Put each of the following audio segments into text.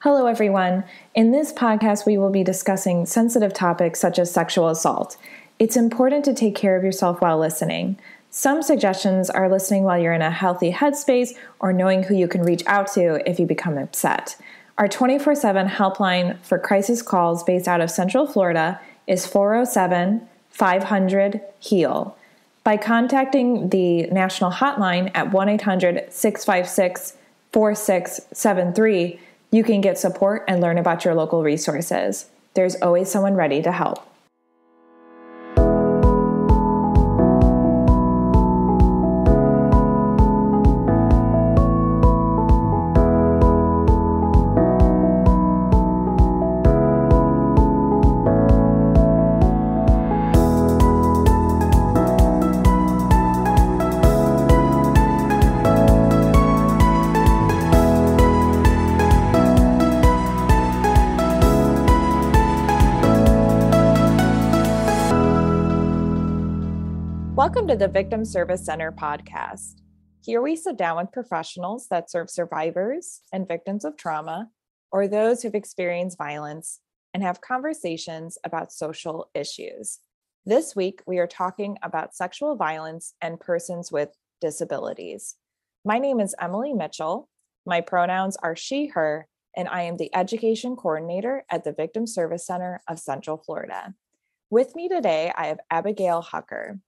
Hello, everyone. In this podcast, we will be discussing sensitive topics such as sexual assault. It's important to take care of yourself while listening. Some suggestions are listening while you're in a healthy headspace or knowing who you can reach out to if you become upset. Our 24/7 helpline for crisis calls based out of Central Florida is 407-500-HEAL. By contacting the national hotline at 1-800-656-4673, you can get support and learn about your local resources. There's always someone ready to help. Welcome to the Victim Service Center podcast. Here we sit down with professionals that serve survivors and victims of trauma or those who've experienced violence and have conversations about social issues. This week, we are talking about sexual violence and persons with disabilities. My name is Emilie Mitchell. My pronouns are she, her, and I am the education coordinator at the Victim Service Center of Central Florida. With me today, I have Abigail Hucker.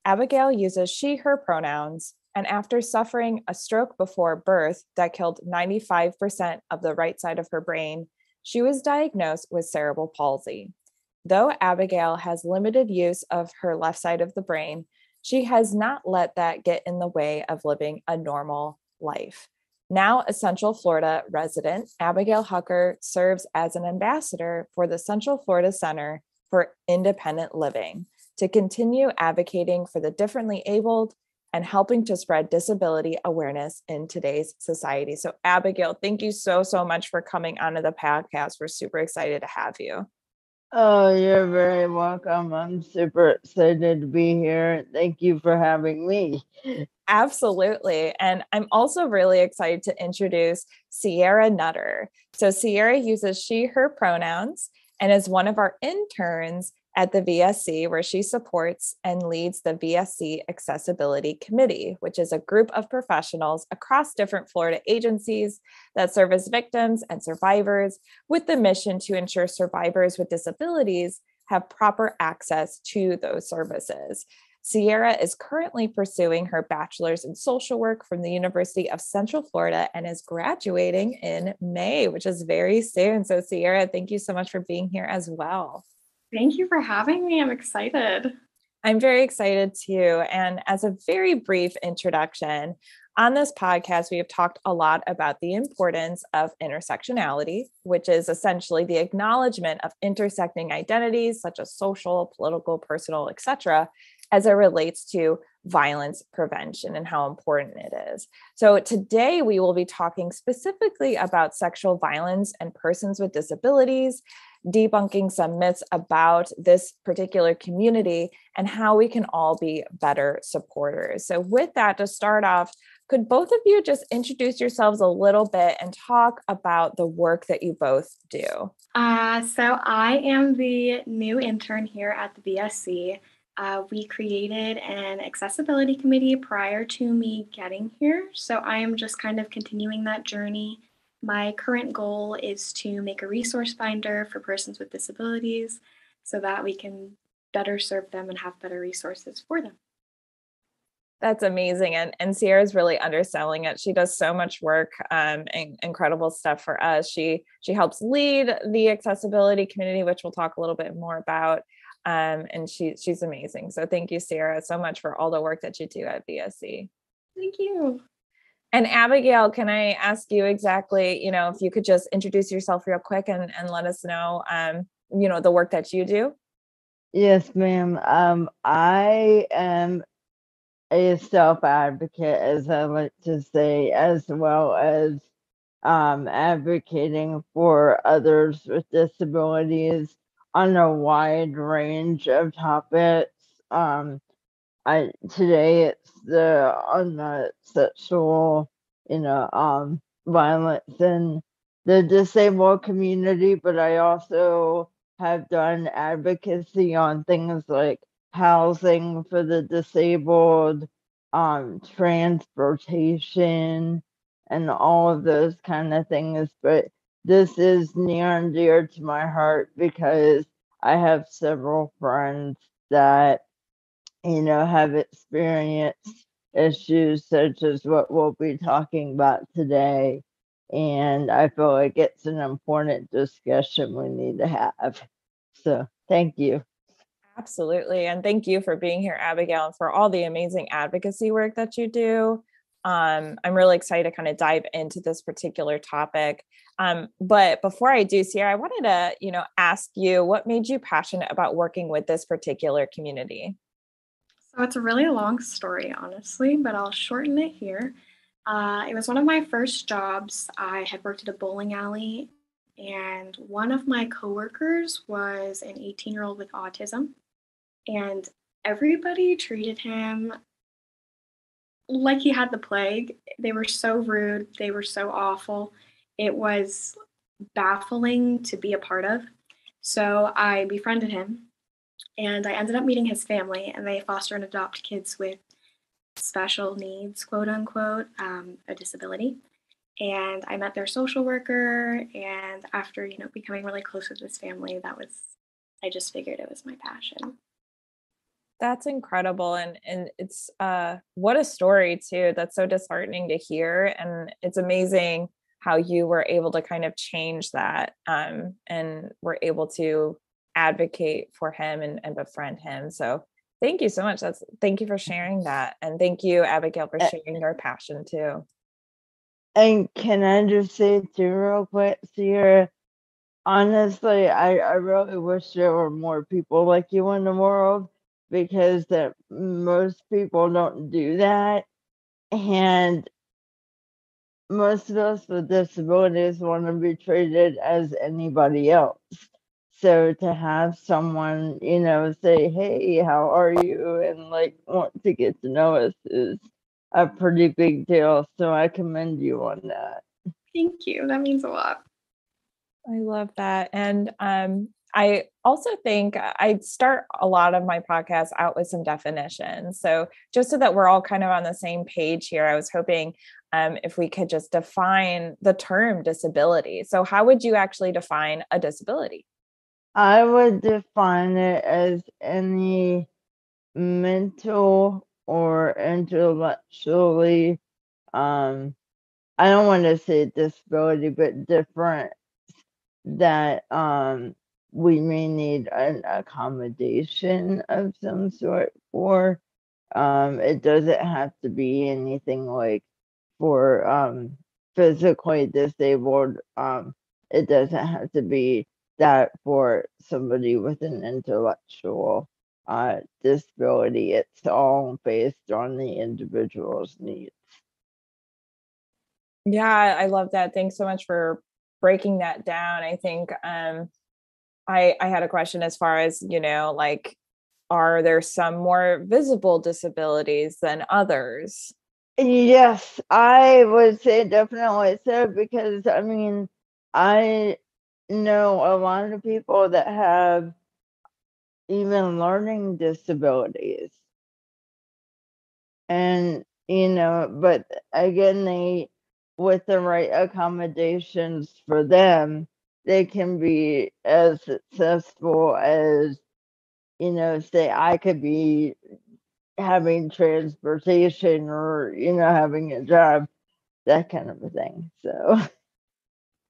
Abigail uses she, her pronouns, and after suffering a stroke before birth that killed 95% of the right side of her brain, she was diagnosed with cerebral palsy. Though Abigail has limited use of her left side of the brain, she has not let that get in the way of living a normal life. Now a Central Florida resident, Abigail Hucker serves as an ambassador for the Central Florida Center for Independent Living, to continue advocating for the differently abled and helping to spread disability awareness in today's society. So Abigail, thank you so much for coming onto the podcast. We're super excited to have you. Oh, you're very welcome. I'm super excited to be here. Thank you for having me. Absolutely. And I'm also really excited to introduce Ceaira Nutter. So Ceaira uses she, her pronouns and is one of our interns at the VSC, where she supports and leads the VSC Accessibility Committee, which is a group of professionals across different Florida agencies that serve as victims and survivors with the mission to ensure survivors with disabilities have proper access to those services. Ceaira is currently pursuing her bachelor's in social work from the University of Central Florida and is graduating in May, which is very soon. So Ceaira, thank you so much for being here as well. Thank you for having me. I'm excited. I'm very excited too. And as a very brief introduction, on this podcast, we have talked a lot about the importance of intersectionality, which is essentially the acknowledgement of intersecting identities such as social, political, personal, etc., as it relates to violence prevention and how important it is. So today we will be talking specifically about sexual violence and persons with disabilities, debunking some myths about this particular community and how we can all be better supporters. So with that, to start off, could both of you just introduce yourselves a little bit and talk about the work that you both do? So I am the new intern here at the VSC. We created an accessibility committee prior to me getting here. So I am just kind of continuing that journey. My current goal is to make a resource finder for persons with disabilities so that we can better serve them and have better resources for them. That's amazing. And Ceaira is really underselling it. She does so much work and incredible stuff for us. She helps lead the accessibility community, which we'll talk a little bit more about. And she's amazing. So thank you, Ceaira, so much for all the work that you do at VSC. Thank you. And Abigail, can I ask you exactly, if you could just introduce yourself real quick and let us know, the work that you do? Yes, ma'am. I am a self-advocate, as I like to say, as well as advocating for others with disabilities on a wide range of topics. Today it's on the sexual, violence and the disabled community, but I also have done advocacy on things like housing for the disabled, transportation, and all of those kind of things. But this is near and dear to my heart because I have several friends that, have experienced issues such as what we'll be talking about today. And I feel like it's an important discussion we need to have. So thank you. Absolutely. And thank you for being here, Abigail, and for all the amazing advocacy work that you do. I'm really excited to kind of dive into this particular topic. But before I do, Ceaira, I wanted to, ask you what made you passionate about working with this particular community? So it's a really long story, honestly, but I'll shorten it here. It was one of my first jobs. I had worked at a bowling alley, and one of my coworkers was an 18-year-old with autism, and everybody treated him like he had the plague. They were so rude, they were so awful. It was baffling to be a part of. So I befriended him, and I ended up meeting his family, and they foster and adopt kids with special needs, quote unquote, a disability. And I met their social worker, and after becoming really close with this family, I just figured it was my passion. That's incredible. And it's what a story too. That's so disheartening to hear. And it's amazing how you were able to kind of change that and were able to advocate for him and befriend him. So thank you so much. Thank you for sharing that. And thank you, Abigail, for sharing your passion too. And can I just say too real quick, Ceaira, honestly, I really wish there were more people like you in the world, because that most people don't do that. And most of us with disabilities want to be treated as anybody else. So to have someone, say, hey, how are you? And like want to get to know us is a pretty big deal. So I commend you on that. Thank you. That means a lot. I love that. And I also think I start a lot of my podcasts out with some definitions. So just so that we're all kind of on the same page here, I was hoping if we could just define the term disability. So how would you actually define a disability? I would define it as any mental or intellectually, I don't want to say disability, but different that we may need an accommodation of some sort for. It doesn't have to be anything like for physically disabled. It doesn't have to be that for somebody with an intellectual disability. It's all based on the individual's needs. Yeah, I love that. Thanks so much for breaking that down. I think I had a question as far as, like, are there some more visible disabilities than others? Yes, I would say definitely so, because I mean, I know a lot of people that have even learning disabilities. And, but again, with the right accommodations for them, they can be as successful as, say I could be having transportation or, having a job, that kind of a thing. So.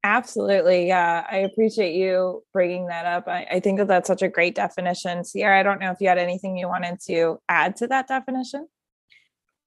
Absolutely. Yeah. I appreciate you bringing that up. I think that that's such a great definition. Ceaira, I don't know if you had anything you wanted to add to that definition.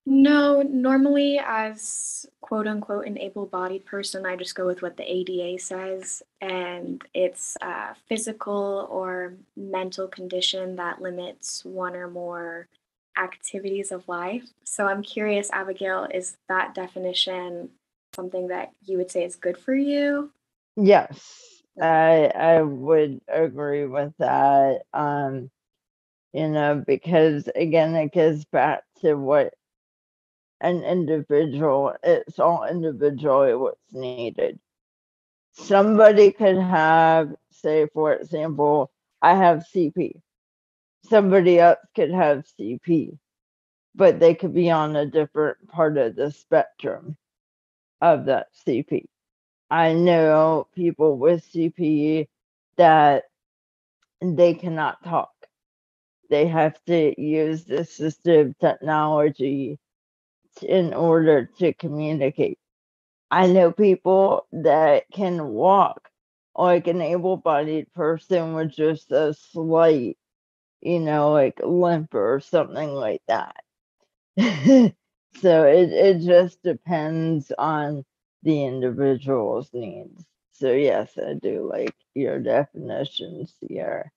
No, normally as quote unquote an able-bodied person, I just go with what the ADA says, and it's a physical or mental condition that limits one or more activities of life. So I'm curious, Abigail, is that definition something that you would say is good for you? Yes, I would agree with that. Because again, it goes back to what an individual, it's all individually what's needed. somebody could have, say, for example, I have CP. Somebody else could have CP, but they could be on a different part of the spectrum of that CP. I know people with CP that they cannot talk. They have to use assistive technology in order to communicate. I know people that can walk like an able-bodied person with just a slight, like limp or something like that. So it just depends on the individual's needs. So yes, I do like your definitions here.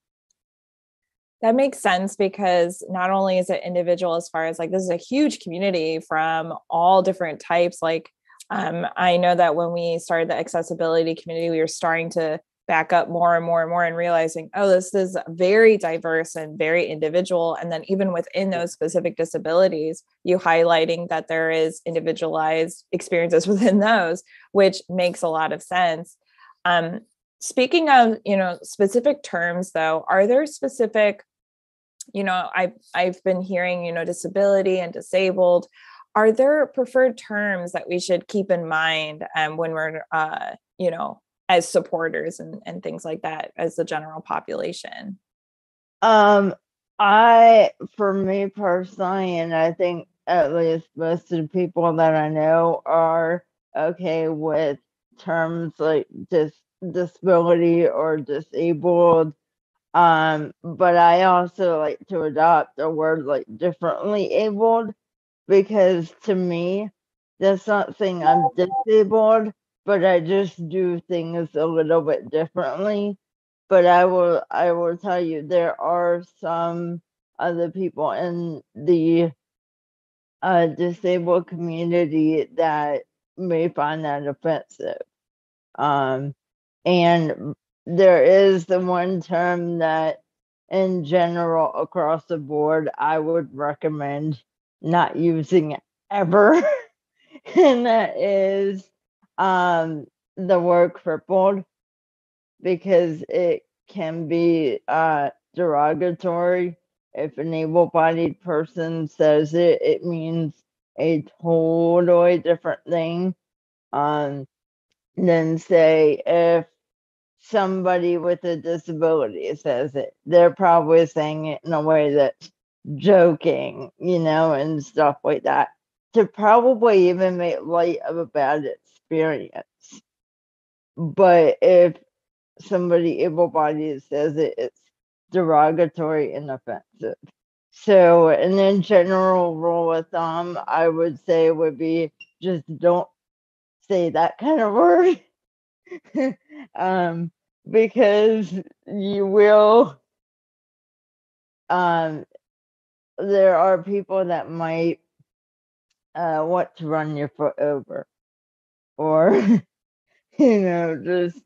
That makes sense, because not only is it individual as far as like, this is a huge community from all different types. Like, I know that when we started the accessibility community, we were starting to back up more and more and more and realizing, oh, this is very diverse and very individual. And then even within those specific disabilities, you highlighting that there is individualized experiences within those, which makes a lot of sense. Speaking of, specific terms though, are there specific, I've been hearing, disability and disabled. Are there preferred terms that we should keep in mind when we're, as supporters and things like that as the general population? For me personally, and I think at least most of the people that I know are okay with terms like disability or disabled. But I also like to adopt a word like differently abled, because to me, that's not saying I'm disabled, but I just do things a little bit differently. But I will tell you, there are some other people in the disabled community that may find that offensive. And there is the one term that in general across the board I would recommend not using ever. And that is the word crippled, because it can be derogatory. If an able-bodied person says it, it means a totally different thing than, say, if somebody with a disability says it. They're probably saying it in a way that's joking, and stuff like that, to probably even make light of a bad experience. But if somebody able-bodied says it, it's derogatory and offensive. So, and then general rule of thumb, I would say would be just don't say that kind of word. Because you will, there are people that might want to run your foot over, or just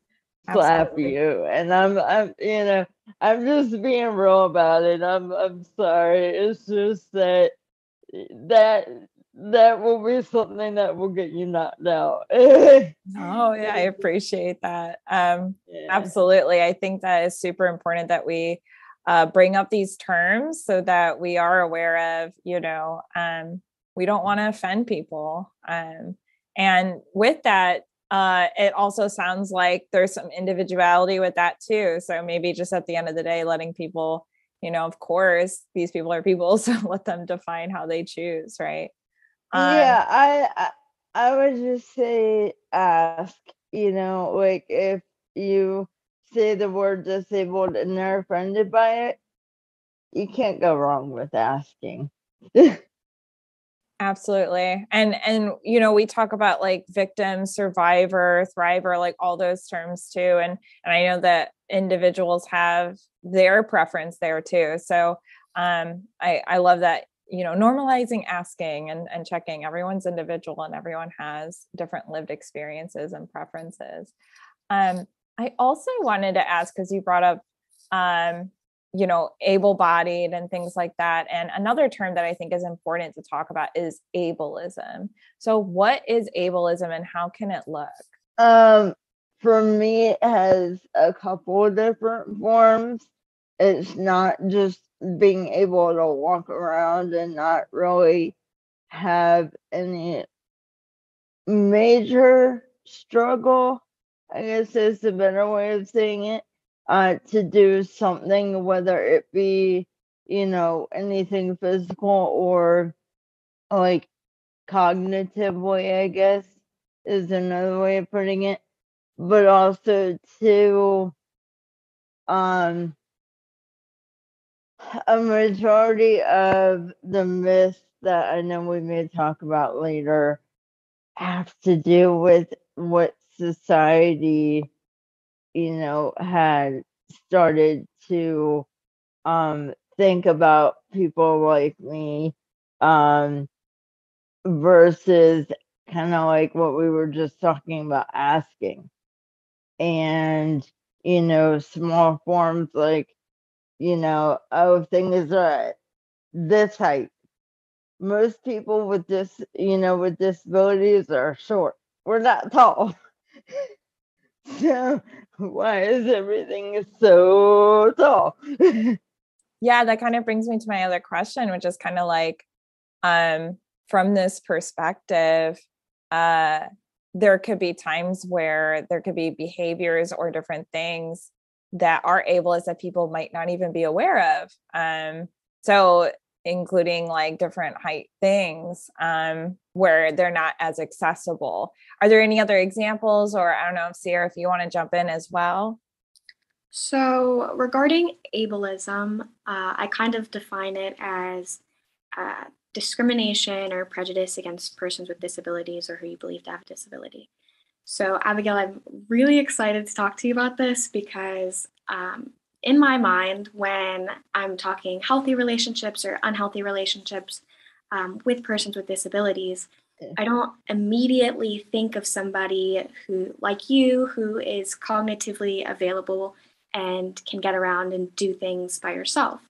slap Absolutely. you. And I'm just being real about it. I'm sorry. It's just that will be something that will get you knocked out. Oh, yeah, I appreciate that. Yeah. Absolutely. I think that is super important that we bring up these terms so that we are aware of, we don't want to offend people. And with that, it also sounds like there's some individuality with that too. So maybe just at the end of the day, letting people, of course, these people are people, so let them define how they choose, right? Yeah, I would just say ask, like if you say the word disabled and they're offended by it, you can't go wrong with asking. Absolutely. And we talk about like victim, survivor, thriver, like all those terms too. And I know that individuals have their preference there too. So I love that, normalizing asking and checking. Everyone's individual and everyone has different lived experiences and preferences. I also wanted to ask, because you brought up able-bodied and things like that. And another term that I think is important to talk about is ableism. So what is ableism and how can it look? for me, it has a couple of different forms. It's not just being able to walk around and not really have any major struggle, I guess is a better way of saying it, to do something, whether it be, anything physical or like cognitively, I guess is another way of putting it. But also to a majority of the myths that I know we may talk about later have to do with what society, had started to think about people like me, versus kind of like what we were just talking about asking. And, small forms like, oh, things are this height. Most people with with disabilities are short. We're not tall. So why is everything so tall? Yeah, that kind of brings me to my other question, which is kind of like, from this perspective, there could be times where there could be behaviors or different things that are ableist that people might not even be aware of. So including like different height things, where they're not as accessible. Are there any other examples, or I don't know, Ceaira, if you want to jump in as well? So regarding ableism, I kind of define it as discrimination or prejudice against persons with disabilities or who you believe to have a disability. So Abigail, I'm really excited to talk to you about this because in my mind, when I'm talking healthy relationships or unhealthy relationships with persons with disabilities, I don't immediately think of somebody who, like you, who is cognitively available and can get around and do things by yourself.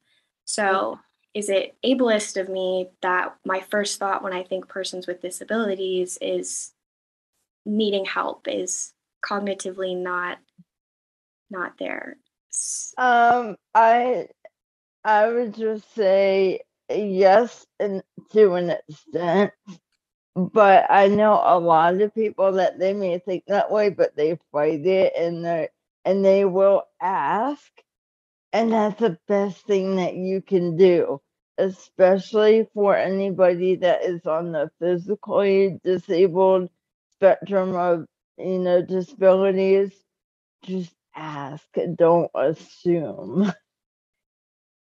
So is it ableist of me that my first thought when I think persons with disabilities is needing help, is cognitively not there? I would just say yes, and to an extent. But I know a lot of people that they may think that way, but they fight it, and they will ask, and that's the best thing that you can do, especially for anybody that is on the physically disabled spectrum of disabilities. Just ask, don't assume.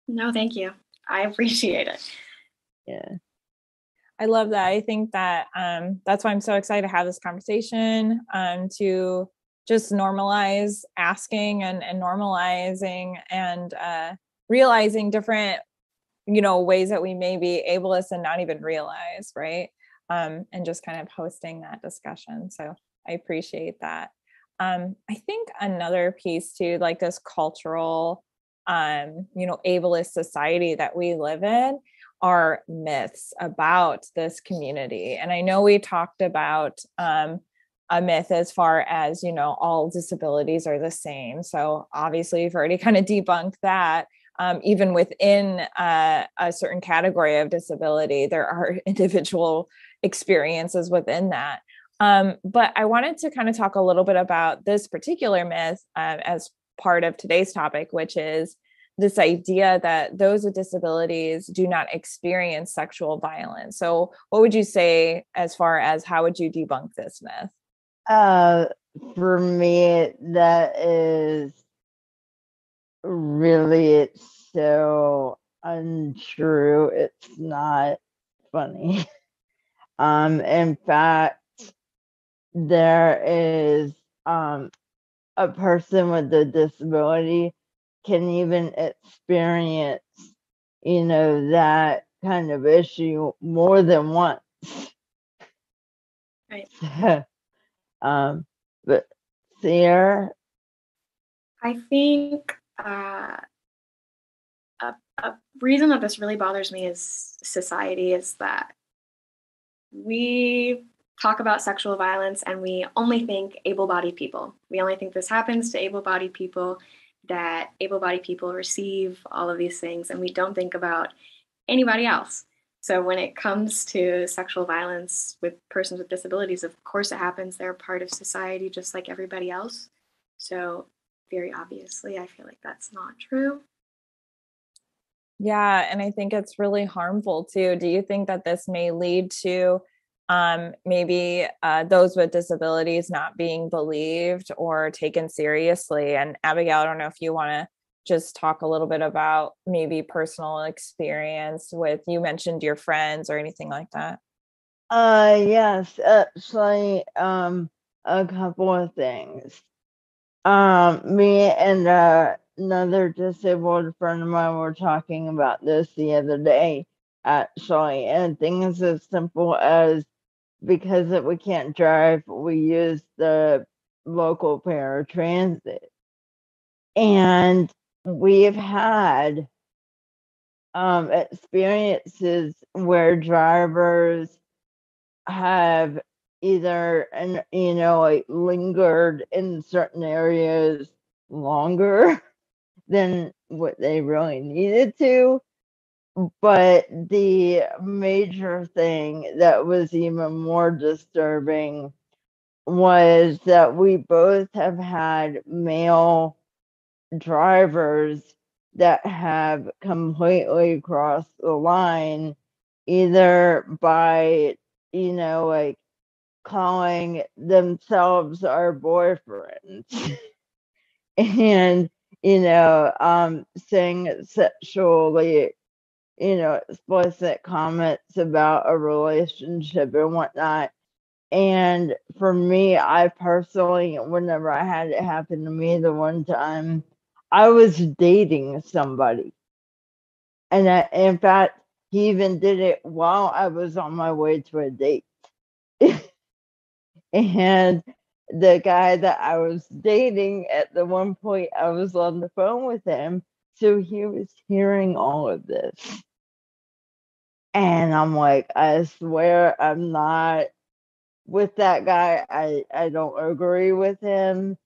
No, thank you. I appreciate it. Yeah. I love that. I think that that's why I'm so excited to have this conversation, to just normalize asking and normalizing and realizing different, ways that we may be ableist and not even realize, right? And just kind of hosting that discussion. So I appreciate that. I think another piece too, like this cultural, ableist society that we live in, are myths about this community. And I know we talked about a myth as far as, all disabilities are the same. So obviously you've already kind of debunked that. Even within a certain category of disability, there are individual experiences within that. But I wanted to kind of talk a little bit about this particular myth as part of today's topic, which is this idea that those with disabilities do not experience sexual violence. So what would you say as far as how would you debunk this myth? For me, that is really, it's so untrue. It's not funny. In fact, there is a person with a disability can even experience, that kind of issue more than once. Right. But Ceaira? I think a reason that this really bothers me is society, is that we talk about sexual violence and we only think able-bodied people. We only think this happens to able-bodied people, that able-bodied people receive all of these things, and we don't think about anybody else. So when it comes to sexual violence with persons with disabilities, of course it happens. They're part of society just like everybody else. So very obviously, I feel like that's not true. Yeah, and I think it's really harmful too. Do you think that this may lead to maybe those with disabilities not being believed or taken seriously? And Abigail, I don't know if you want to just talk a little bit about maybe personal experience with, you mentioned your friends or anything like that. Yes, actually, a couple of things. Me and another disabled friend of mine were talking about this the other day, actually, and things as simple as, because we can't drive, we use the local paratransit. And we've had experiences where drivers have either, and like lingered in certain areas longer than what they really needed to. But the major thing that was even more disturbing was that we both have had male drivers that have completely crossed the line, either by, like calling themselves our boyfriends and, saying sexually, explicit comments about a relationship and whatnot. And for me, I personally, whenever I had it happen to me the one time, I was dating somebody. And in fact, he even did it while I was on my way to a date. And the guy that I was dating, at the one point, I was on the phone with him. So he was hearing all of this. And I'm like, I swear I'm not with that guy. I don't agree with him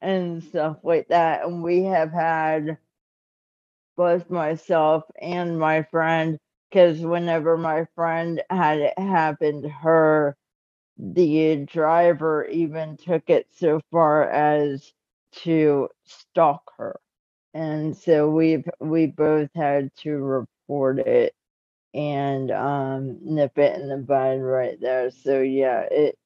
and stuff like that. And we have had, both myself and my friend, because whenever my friend had it happen to her, the driver even took it so far as to stalk her. And so we both had to report it and nip it in the bud right there. So yeah, it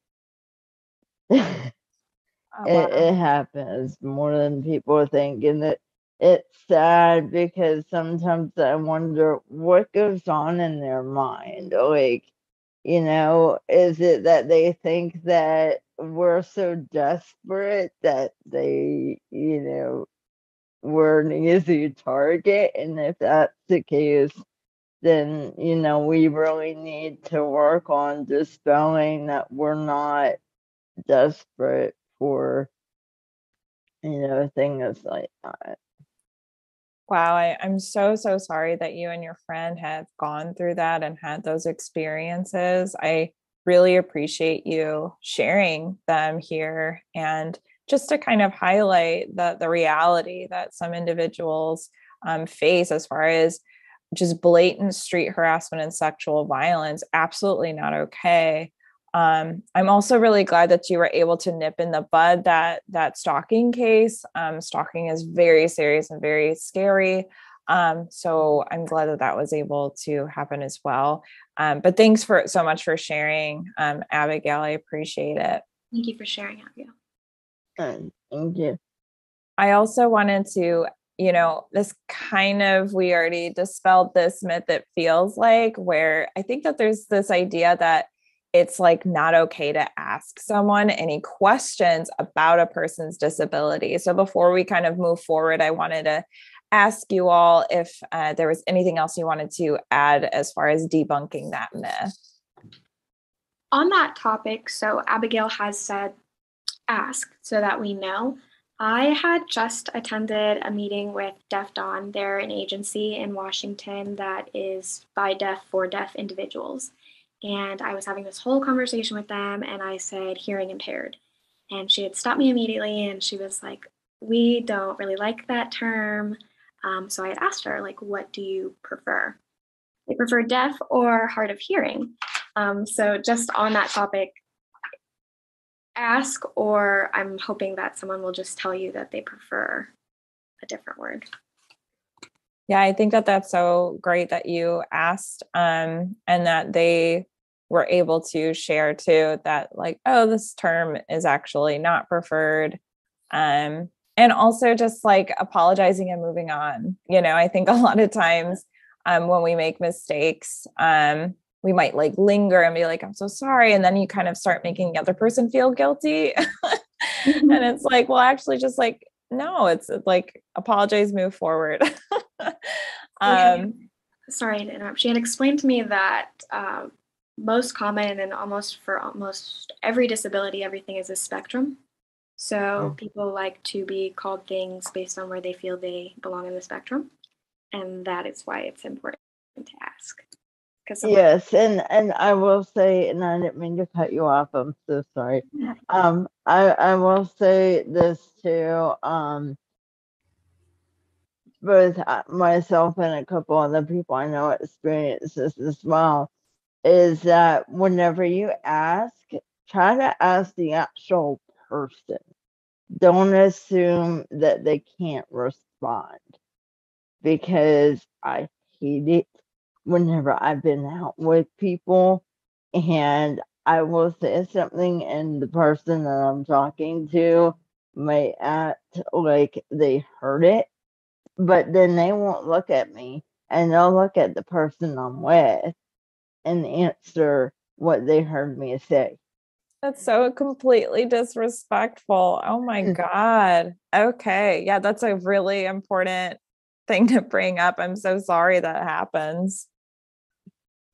Oh, it, wow. it happens more than people think, and it's sad because sometimes I wonder what goes on in their mind. Like, is it that they think that we're so desperate that they, we're an easy target? And if that's the case, then, we really need to work on dispelling that we're not desperate for, things like that. Wow, I'm so, so sorry that you and your friend have gone through that and had those experiences. I really appreciate you sharing them here, and just to kind of highlight the reality that some individuals face as far as just blatant street harassment and sexual violence. Absolutely not okay. I'm also really glad that you were able to nip in the bud that stalking case. Stalking is very serious and very scary. So I'm glad that was able to happen as well. But thanks so much for sharing, Abigail. I appreciate it. Thank you for sharing, Abigail. Thank you. I also wanted to, this kind of, we already dispelled this myth, it feels like, where I think that there's this idea that it's like not okay to ask someone any questions about a person's disability. So before we kind of move forward, I wanted to ask you all if there was anything else you wanted to add as far as debunking that myth. On that topic, so Abigail has said, ask so that we know. I had just attended a meeting with Deaf Dawn. They're an agency in Washington that is by deaf for deaf individuals. And I was having this whole conversation with them, and I said hearing impaired. And she had stopped me immediately, and she was like, we don't really like that term. So I had asked her, like, what do you prefer? They prefer deaf or hard of hearing. So just on that topic, ask, or I'm hoping that someone will just tell you that they prefer a different word. Yeah, I think that that's so great that you asked, and that they were able to share too that like, oh, this term is actually not preferred. And also just like apologizing and moving on. I think a lot of times when we make mistakes, we might like linger and be like, I'm so sorry. And then you kind of start making the other person feel guilty. And it's like, well, actually just like, no, it's like apologize, move forward. Sorry to interrupt. She had explained to me that most common and for almost every disability, everything is a spectrum. So people like to be called things based on where they feel they belong in the spectrum. And that is why it's important to ask. Yes, and I will say, and I didn't mean to cut you off, I'm so sorry. I will say this too, both myself and a couple other people I know experience this as well, is that whenever you ask, try to ask the actual person. Don't assume that they can't respond, because I hate it whenever I've been out with people and I will say something and the person that I'm talking to may act like they heard it, but then they won't look at me and they'll look at the person I'm with and answer what they heard me say. That's so completely disrespectful. Oh my God. Okay. Yeah, that's a really important thing to bring up. I'm so sorry that happens.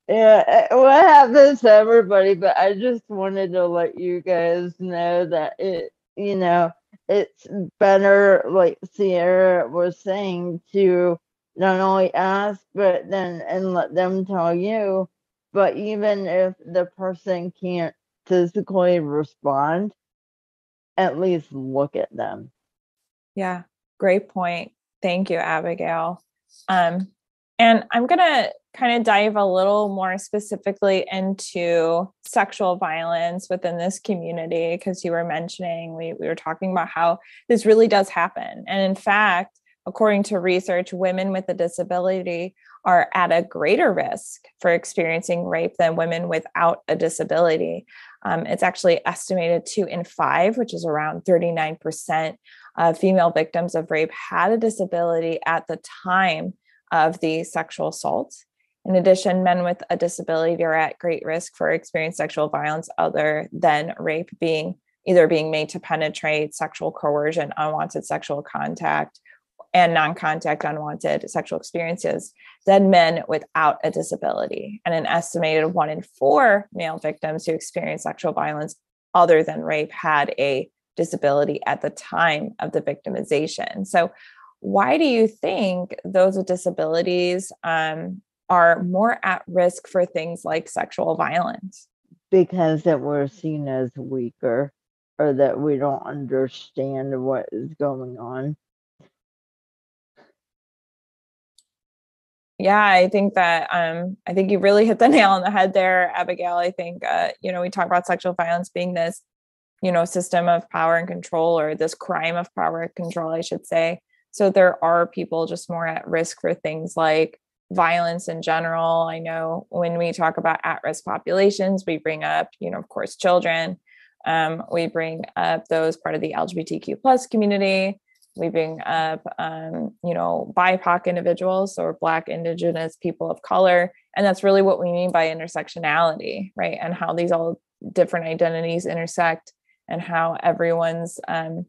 Yeah, what happens to everybody, but I just wanted to let you guys know that it's better, like Ceaira was saying, to not only ask, but then and let them tell you. But even if the person can't physically respond, at least look at them. Yeah, great point. Thank you, Abigail. And I'm going to kind of dive a little more specifically into sexual violence within this community, because you were mentioning, we were talking about how this really does happen. And in fact, according to research, women with a disability are at a greater risk for experiencing rape than women without a disability. It's actually estimated 2 in 5, which is around 39%. Female victims of rape had a disability at the time of the sexual assault. In addition, men with a disability are at great risk for experiencing sexual violence other than rape, being made to penetrate, sexual coercion, unwanted sexual contact, and non-contact unwanted sexual experiences than men without a disability. And an estimated 1 in 4 male victims who experience sexual violence other than rape had a disability at the time of the victimization. So why do you think those with disabilities are more at risk for things like sexual violence? Because that we're seen as weaker, or that we don't understand what is going on. Yeah, I think that I think you really hit the nail on the head there, Abigail. I think we talk about sexual violence being this system of power and control, or this crime of power and control, I should say. So there are people just more at risk for things like violence in general. I know when we talk about at-risk populations, we bring up, of course, children. We bring up those part of the LGBTQ plus community. We bring up, BIPOC individuals, or Black, Indigenous, people of color. And that's really what we mean by intersectionality, right? And how these all different identities intersect, and how everyone's an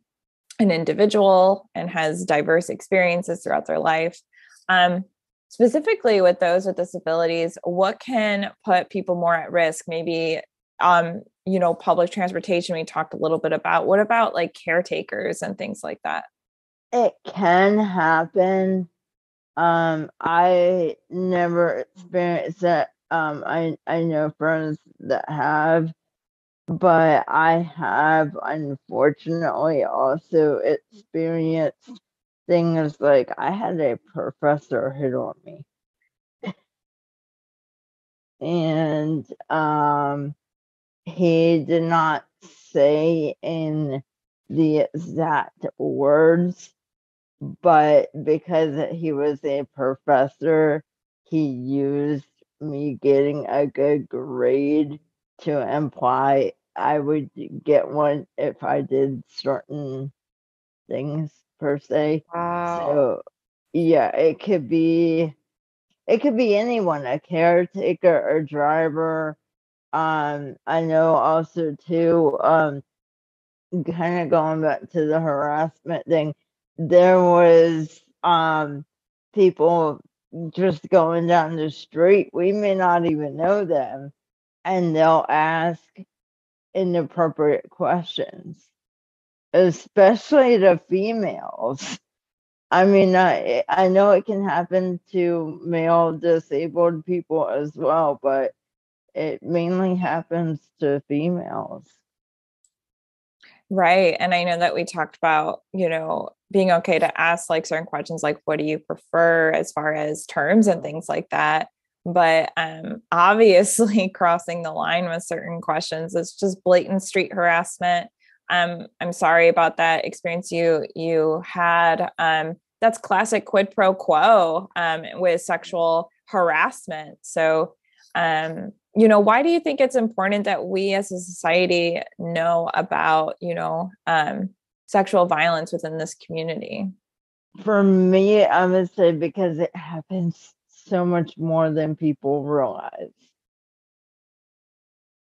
individual and has diverse experiences throughout their life. Specifically with those with disabilities, what can put people more at risk? Maybe, public transportation, we talked a little bit about. What about like caretakers and things like that? It can happen. I never experienced that I know friends that have, but I have unfortunately also experienced things like I had a professor hit on me. And he did not say in the exact words, but because he was a professor, he used me getting a good grade to imply I would get one if I did certain things per se. Wow. So yeah, it could be anyone, a caretaker or driver. I know also too, kind of going back to the harassment thing, there was people just going down the street. We may not even know them, and they'll ask inappropriate questions, especially to females. I mean, I know it can happen to male disabled people as well, but it mainly happens to females. Right. And I know that we talked about, being okay to ask like certain questions, like what do you prefer as far as terms and things like that. But obviously crossing the line with certain questions is just blatant street harassment. I'm sorry about that experience you had. That's classic quid pro quo with sexual harassment. So why do you think it's important that we as a society know about, sexual violence within this community? For me, I would say because it happens so much more than people realize.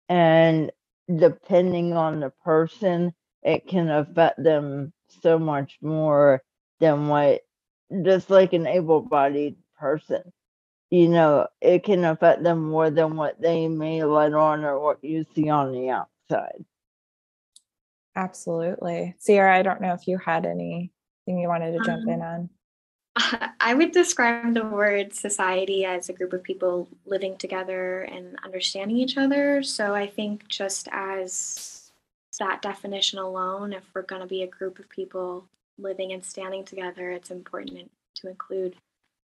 And depending on the person, it can affect them so much more than what, just like an able-bodied person, it can affect them more than what they may let on or what you see on the outside. Absolutely. Ceaira, I don't know if you had anything you wanted to jump in on. I would describe the word society as a group of people living together and understanding each other. So I think just as that definition alone, if we're going to be a group of people living and standing together, it's important to include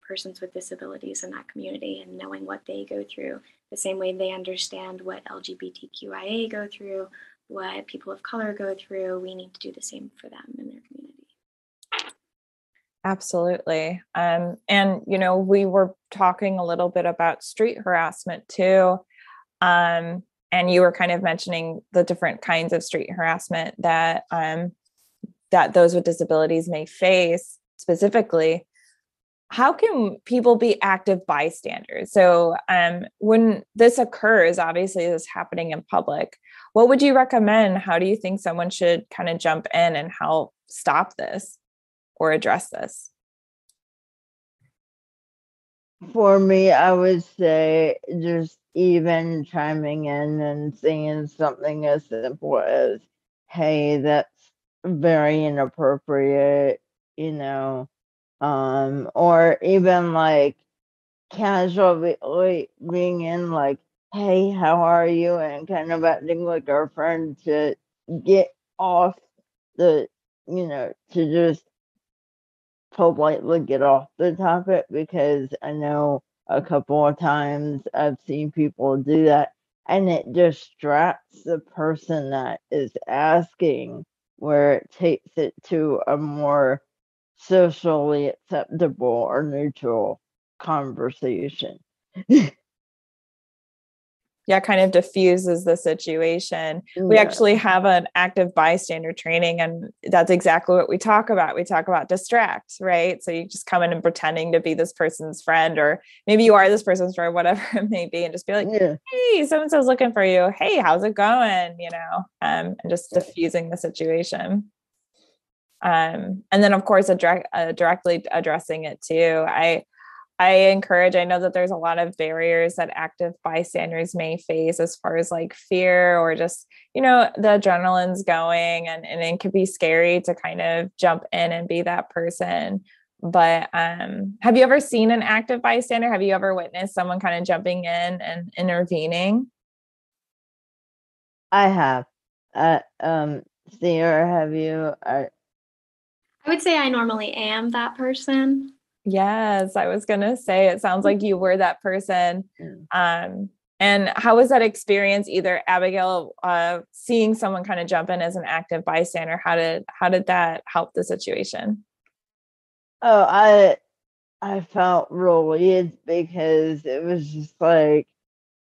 persons with disabilities in that community and knowing what they go through, the same way they understand what LGBTQIA go through, what people of color go through. We need to do the same for them in their community. Absolutely. And, we were talking a little bit about street harassment too. And you were kind of mentioning the different kinds of street harassment that those with disabilities may face specifically. How can people be active bystanders? So when this occurs, obviously this is happening in public, what would you recommend? How do you think someone should kind of jump in and help stop this or address this? For me, I would say just even chiming in and saying something as simple as, hey, that's very inappropriate, or even like casually being in like, hey, how are you? And kind of acting like our friend to get off the, to just politely get off the topic, because I know a couple of times I've seen people do that and it distracts the person that is asking, where it takes it to a more socially acceptable or neutral conversation. Yeah, kind of diffuses the situation. We actually have an active bystander training, and that's exactly what we talk about. We talk about distract, right? So you just come in and pretending to be this person's friend, or maybe you are this person's friend, whatever it may be, and just be like, hey, so-and-so's looking for you. Hey, how's it going? And just diffusing the situation. And then of course, directly addressing it too. I know that there's a lot of barriers that active bystanders may face as far as like fear or just, the adrenaline's going and it can be scary to kind of jump in and be that person. But have you ever seen an active bystander? Have you ever witnessed someone kind of jumping in and intervening? I have. Ceaira, have you? I would say I normally am that person. Yes, I was gonna say it sounds like you were that person. Mm. And how was that experience, either Abigail, seeing someone kind of jump in as an active bystander? How did that help the situation? Oh, I felt relieved because it was just like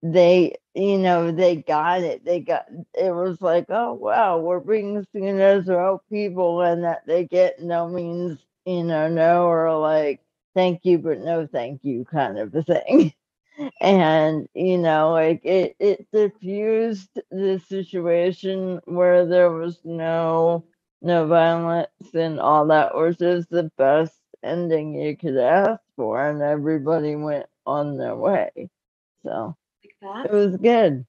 they got it. It was like, oh wow, we're being seen as real people, and that they get no means, no, or like thank you, but no thank you kind of a thing. And like it diffused the situation where there was no violence, and all that was just the best ending you could ask for, and everybody went on their way. So Like that. it was good.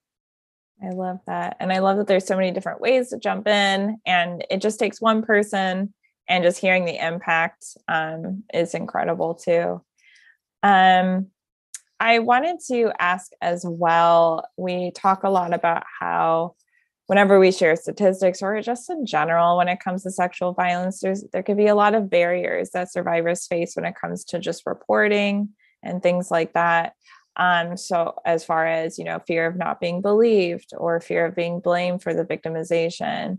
I love that. And I love that there's so many different ways to jump in, and it just takes one person, and just hearing the impact is incredible too. I wanted to ask as well, we talk a lot about how whenever we share statistics or just in general, when it comes to sexual violence, there could be a lot of barriers that survivors face when it comes to just reporting and things like that. So as far as, fear of not being believed or fear of being blamed for the victimization,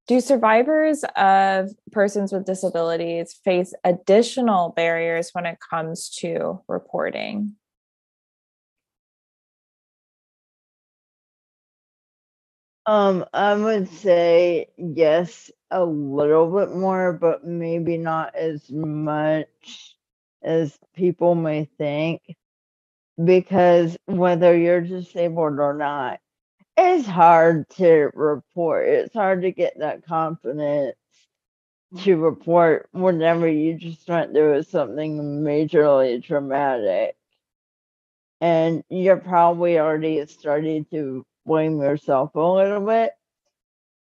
do survivors of persons with disabilities face additional barriers when it comes to reporting? I would say yes, a little bit more, but maybe not as much as people may think, because whether you're disabled or not, it's hard to report. It's hard to get that confidence to report whenever you just went through something majorly traumatic. And you're probably already starting to blame yourself a little bit.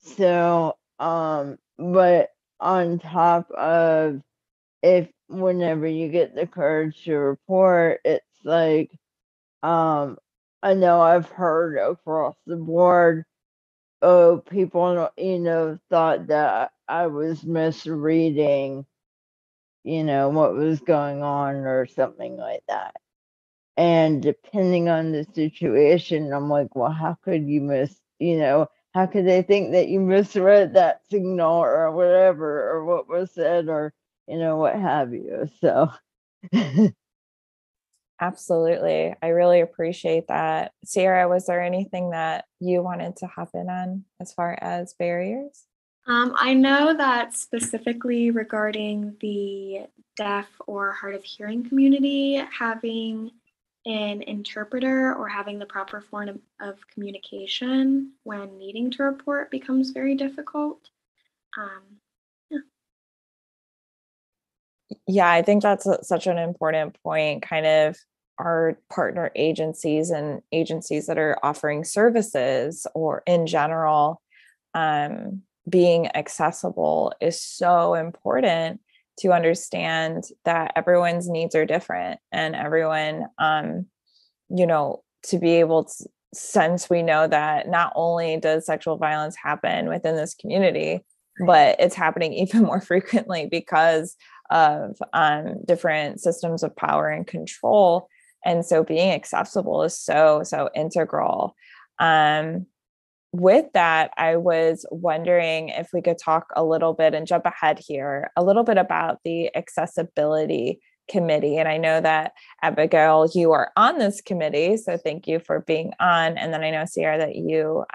So, but on top of, if whenever you get the courage to report, it's like, I know I've heard across the board, oh, people, thought that I was misreading, what was going on or something like that. And depending on the situation, I'm like, well, how could you how could they think that you misread that signal or whatever, or what was said, or, what have you. So, Absolutely. I really appreciate that. Ceaira, was there anything that you wanted to hop in on as far as barriers? I know that specifically regarding the deaf or hard of hearing community, having an interpreter or having the proper form of communication when needing to report becomes very difficult. Yeah. Yeah, I think that's such an important point. Kind of our partner agencies and agencies that are offering services or in general, being accessible is so important to understand that everyone's needs are different, and everyone, to be able to, since we know that not only does sexual violence happen within this community, but it's happening even more frequently because of different systems of power and control. And so being accessible is so integral. With that, I was wondering if we could talk a little bit and jump ahead here a little bit about the accessibility committee. And I know that Abigail, you are on this committee, so thank you for being on. And then I know, Ceaira, that you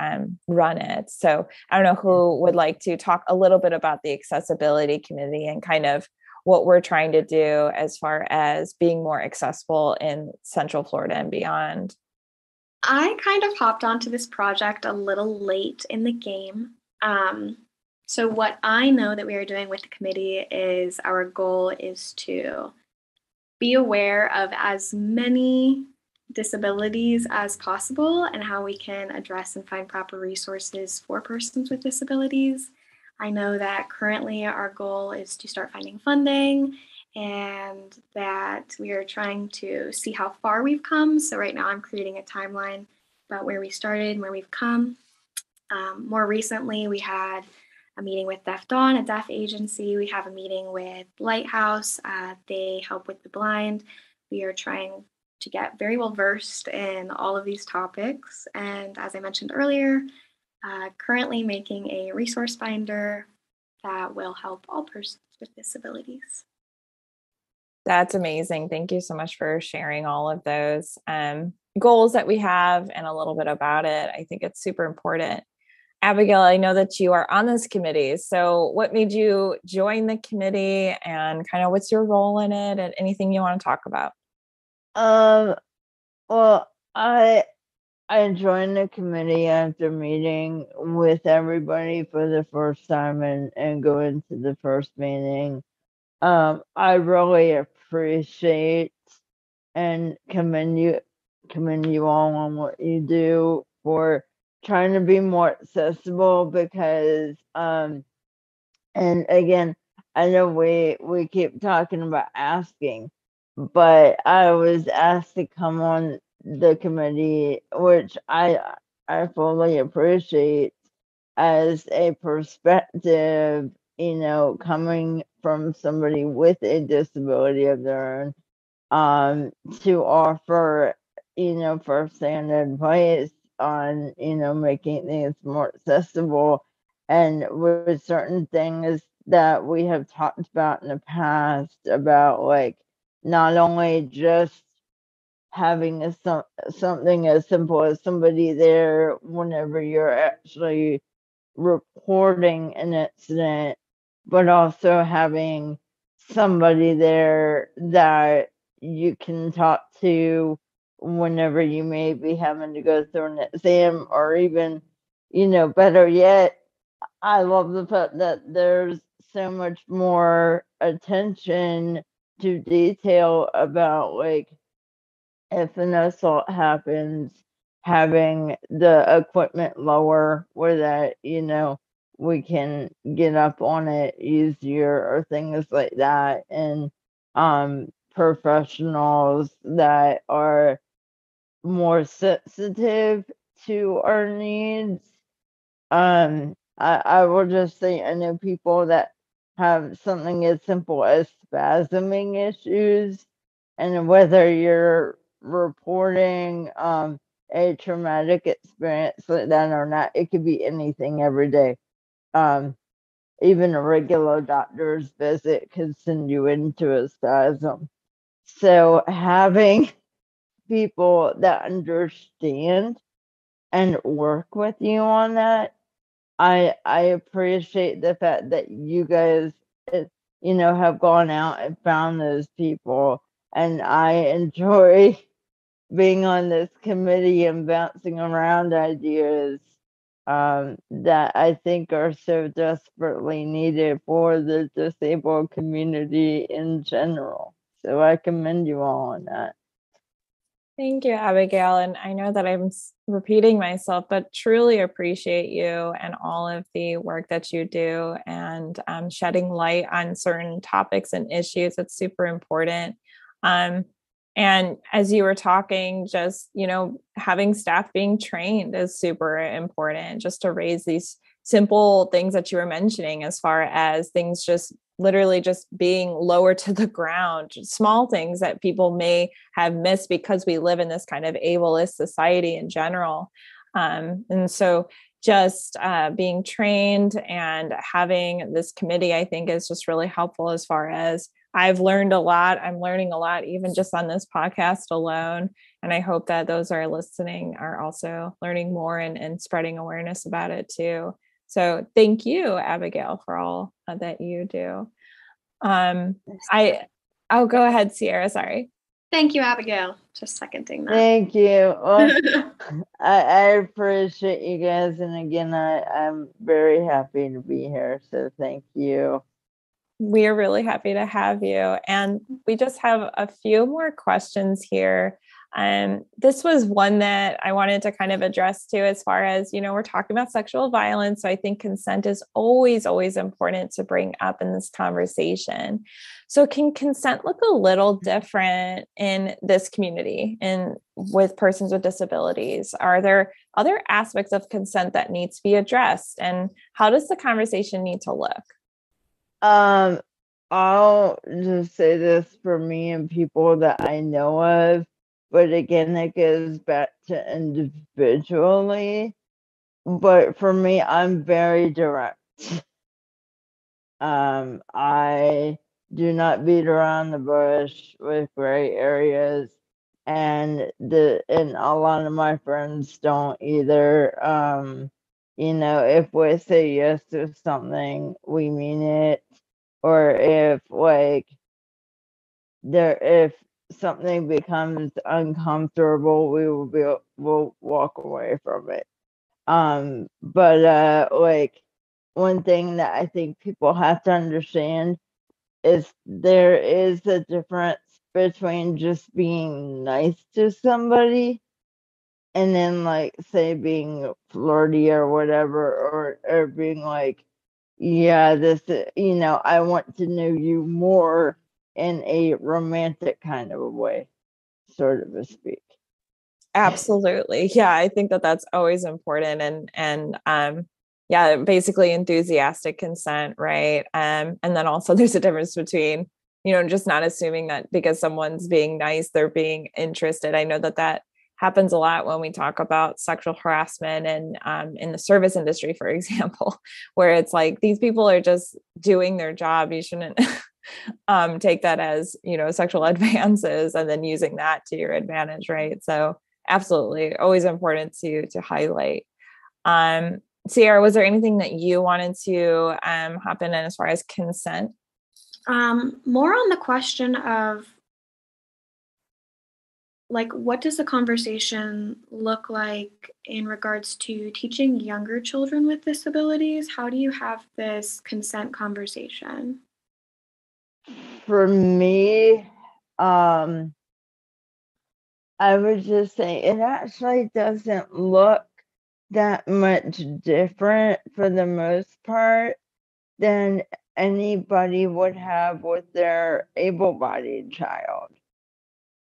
run it. So I don't know who would like to talk a little bit about the accessibility committee and kind of what we're trying to do as far as being more accessible in Central Florida and beyond. I kind of hopped onto this project a little late in the game. So what I know that we are doing with the committee is our goal is to be aware of as many disabilities as possible and how we can address and find proper resources for persons with disabilities. I know that currently our goal is to start finding funding and that we are trying to see how far we've come. So right now I'm creating a timeline about where we started and where we've come. More recently, we had a meeting with Deaf Dawn, a deaf agency. We have a meeting with Lighthouse. They help with the blind. We are trying to get very well versed in all of these topics. And as I mentioned earlier, currently making a resource binder that will help all persons with disabilities. That's amazing. Thank you so much for sharing all of those goals that we have and a little bit about it. I think it's super important. Abigail, I know that you are on this committee. So what made you join the committee and kind of what's your role in it and anything you want to talk about? Well, I joined the committee after meeting with everybody for the first time and going to the first meeting. I really appreciate and commend you all on what you do for trying to be more accessible because and again, I know we keep talking about asking, but I was asked to come on the committee, which I fully appreciate as a perspective, coming from somebody with a disability of their own, to offer, firsthand advice on, making things more accessible and with certain things that we have talked about in the past about like not only just having something as simple as somebody there whenever you're actually reporting an incident, but also having somebody there that you can talk to whenever you may be having to go through an exam, or even, better yet, I love the fact that there's so much more attention to detail about like if an assault happens, having the equipment lower where that, we can get up on it easier or things like that. And professionals that are more sensitive to our needs. I will just say I know people that have something as simple as spasming issues, and whether you're reporting a traumatic experience like that or not, it could be anything every day. Even a regular doctor's visit could send you into a spasm. So having people that understand and work with you on that, I appreciate the fact that you guys, have gone out and found those people, and I enjoy being on this committee and bouncing around ideas that I think are so desperately needed for the disabled community in general. So I commend you all on that. Thank you, Abigail. And I know that I'm repeating myself, but truly appreciate you and all of the work that you do and shedding light on certain topics and issues. It's super important. And as you were talking, just, having staff being trained is super important just to raise these simple things that you were mentioning, as far as things just literally just being lower to the ground, small things that people may have missed because we live in this kind of ableist society in general. And so just being trained and having this committee, I think, is just really helpful, as far as I've learned a lot. I'm learning a lot, even just on this podcast alone. And I hope that those are listening are also learning more and spreading awareness about it too. So thank you, Abigail, for all that you do. I'll go ahead, Ceaira. Sorry. Thank you, Abigail. Just seconding that. Thank you. Well, I appreciate you guys. And again, I'm very happy to be here. So thank you. We are really happy to have you. And we just have a few more questions here. This was one that I wanted to kind of address too, as far as, we're talking about sexual violence. So I think consent is always, always important to bring up in this conversation. So can consent look a little different in this community and with persons with disabilities? Are there other aspects of consent that need to be addressed? And how does the conversation need to look? I'll just say this for me and people that I know of, but again, it goes back to individually. But for me, I'm very direct. I do not beat around the bush with gray areas, and a lot of my friends don't either. If we say yes to something, we mean it, or if something becomes uncomfortable, we'll walk away from it. But one thing that I think people have to understand is there is a difference between just being nice to somebody and then say being flirty or whatever, or being like, yeah, I want to know you more in a romantic kind of a way, sort of a speak. Absolutely. Yeah, I think that that's always important. Yeah, basically enthusiastic consent, right? And then also there's a difference between, just not assuming that because someone's being nice, they're being interested. I know that happens a lot when we talk about sexual harassment and in the service industry, for example, where it's like these people are just doing their job. You shouldn't take that as, sexual advances and then using that to your advantage, right? So absolutely, always important to highlight. Ceaira, was there anything that you wanted to hop in as far as consent? More on the question of what does the conversation look like in regards to teaching younger children with disabilities? How do you have this consent conversation? For me, I would just say it actually doesn't look that much different for the most part than anybody would have with their able-bodied child.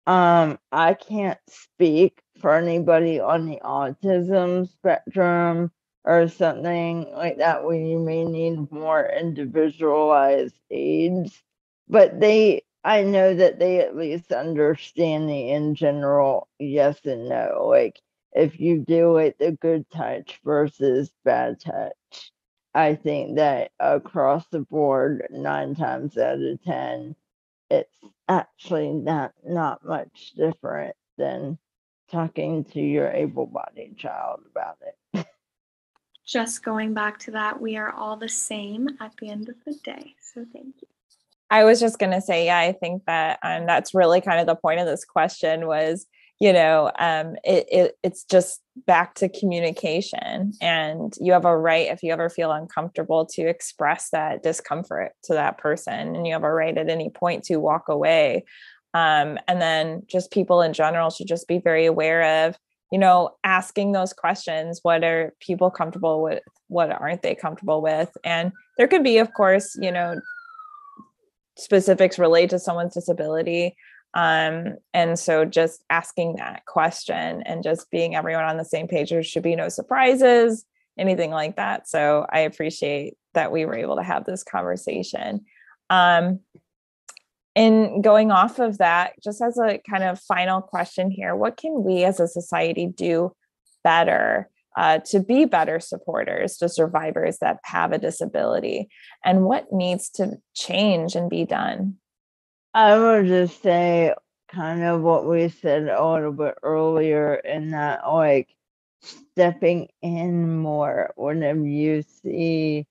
I can't speak for anybody on the autism spectrum or something like that when you may need more individualized aids, but I know that they at least understand the in general yes and no. Like if you do it the good touch versus bad touch. I think that across the board, 9 times out of 10, it's actually not much different than talking to your able-bodied child about it. Just going back to that, we are all the same at the end of the day. So thank you. I was just going to say, yeah, I think that that's really kind of the point of this question was, it's just back to communication, and you have a right, if you ever feel uncomfortable, to express that discomfort to that person, and you have a right at any point to walk away. And then just people in general should just be very aware of, asking those questions. What are people comfortable with? What aren't they comfortable with? And there could be, of course, specifics relate to someone's disability. And so just asking that question and just being everyone on the same page, there should be no surprises, anything like that. So I appreciate that we were able to have this conversation. And going off of that, just as a kind of final question here, what can we as a society do better to be better supporters to survivors that have a disability, and what needs to change and be done? I would just say kind of what we said a little bit earlier, in that stepping in more whenever you see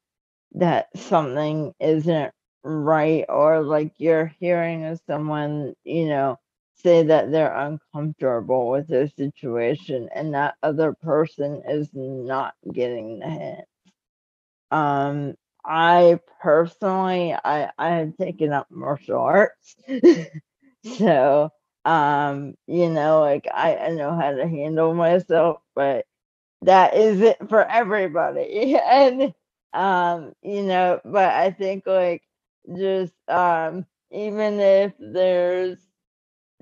that something isn't right, or you're hearing of someone, say that they're uncomfortable with their situation and that other person is not getting the hint. I personally, I have taken up martial arts, so like I know how to handle myself, but that isn't for everybody. And but I think like just even if there's,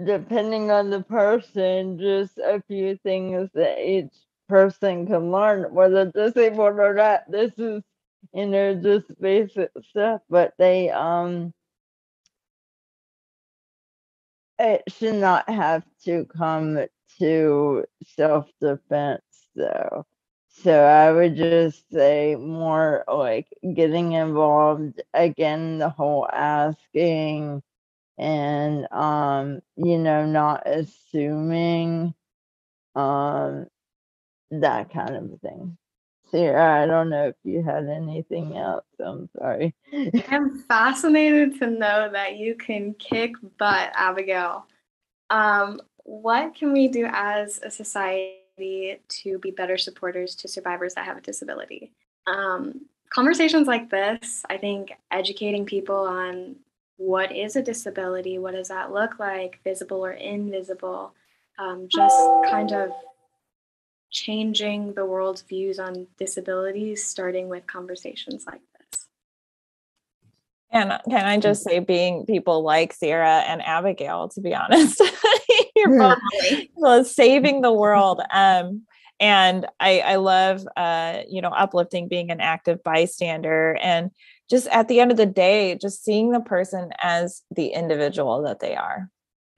depending on the person, just a few things that each person can learn, whether disabled or not. This is, just basic stuff, but it should not have to come to self-defense though. So I would just say more like getting involved again, the whole asking and not assuming, that kind of thing. Ceaira, I don't know if you had anything else. I'm sorry. I'm fascinated to know that you can kick butt, Abigail. What can we do as a society to be better supporters to survivors that have a disability? Conversations like this, I think educating people on what is a disability, what does that look like, visible or invisible, just kind of changing the world's views on disabilities, starting with conversations like this. And can I just say, being people like Ceaira and Abigail, to be honest, you're both saving the world. And I love, uplifting, being an active bystander, and just at the end of the day, just seeing the person as the individual that they are,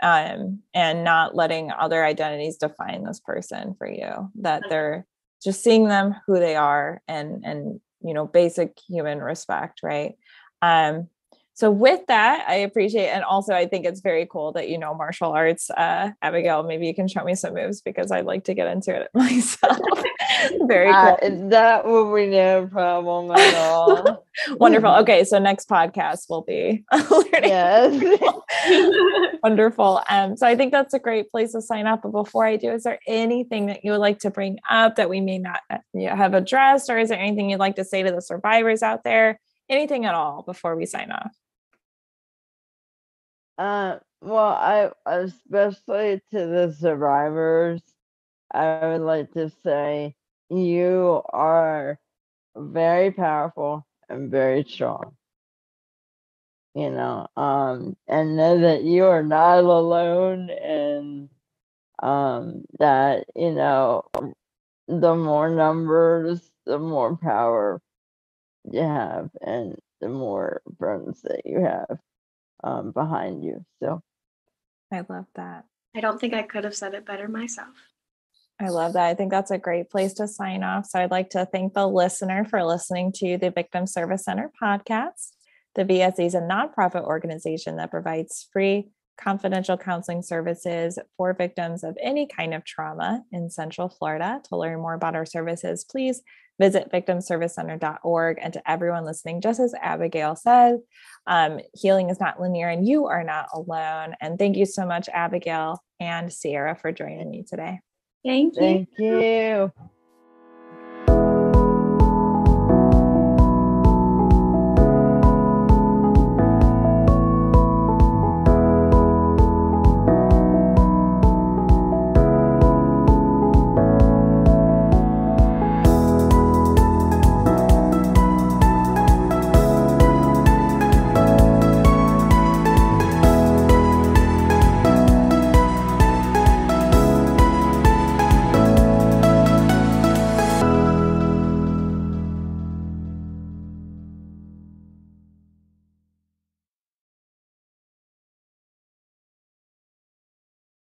and not letting other identities define this person for you, that they're just seeing them who they are, and basic human respect, right? So with that, I appreciate, and also I think it's very cool that martial arts. Abigail, maybe you can show me some moves, because I'd like to get into it myself. Very cool. That will be no problem at all. Wonderful. Okay, so next podcast will be learning. Yes. Wonderful. So I think that's a great place to sign up. But before I do, is there anything that you would like to bring up that we may not have addressed, or is there anything you'd like to say to the survivors out there? Anything at all before we sign off? Well, I especially to the survivors, I would like to say you are very powerful and very strong. And know that you are not alone, and that the more numbers, the more power you have, and the more friends that you have behind you. So I love that. I don't think I could have said it better myself. I love that. I think that's a great place to sign off. So I'd like to thank the listener for listening to the Victim Service Center podcast. The VSC is a nonprofit organization that provides free, confidential counseling services for victims of any kind of trauma in Central Florida. To learn more about our services, please visit victimservicecenter.org. And to everyone listening, just as Abigail said, healing is not linear, and you are not alone. And thank you so much, Abigail and Ceaira, for joining me today. Thank you. Thank you.